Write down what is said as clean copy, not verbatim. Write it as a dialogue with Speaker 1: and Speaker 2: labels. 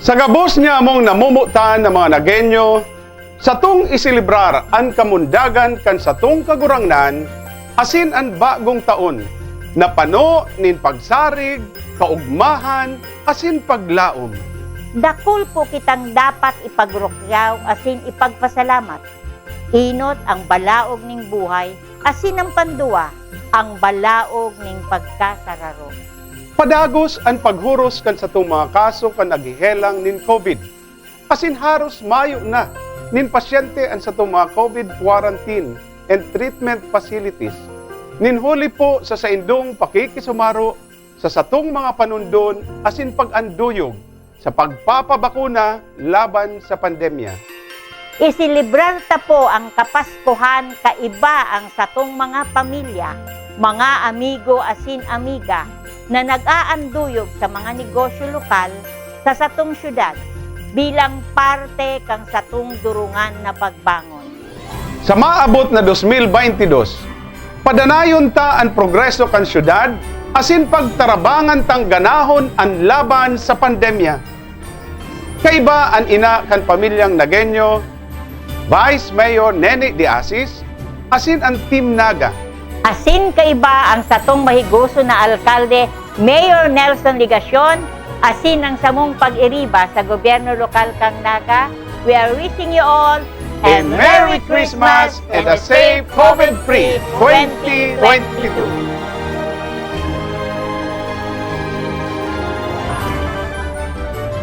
Speaker 1: Sa gabos niya mong namumutan ng mga Nagenyo, sa tung isilibrar an kamundagan kan sa tung kagurangnan, asin an bagong taon, na pano nin pagsarig, kaugmahan, asin paglaom.
Speaker 2: Dakul po kitang dapat ipagrukyaw asin ipagpasalamat. Inot ang balaog ning buhay, asin ang panduwa, ang balaog ning pagkasararo.
Speaker 1: Padagos ang paghuros kan sa tung mga kaso kan naghihelang nin COVID. Asin haros mayo na nin pasyente an sa tung mga COVID quarantine and treatment facilities. Nin huli po sa saindong pakikisumaro sa satong mga panundon asin pag-anduyog sa pagpapabakuna laban sa pandemya.
Speaker 2: Isilibrar ta po ang Kapaskuhan kaiba ang satong mga pamilya, mga amigo asin amiga na nag-aanduyog sa mga negosyo lokal sa satong syudad bilang parte kang satong durungan na pagbangon.
Speaker 1: Sa maabot na 2022, padanayon ta ang progreso kan syudad asin pagtarabangan tang ganahon ang laban sa pandemya. Kaiba ang ina kan pamilyang Nagenyo, Vice Mayor Nene De Asis, asin ang Team Naga.
Speaker 2: Asin kaiba ang satong mahiguso na alkalde, Mayor Nelson Ligacion, asin ang samong pag-iriba sa gobyerno lokal kang Naga. We are wishing you all
Speaker 1: A Merry Christmas and a safe COVID-free 2022!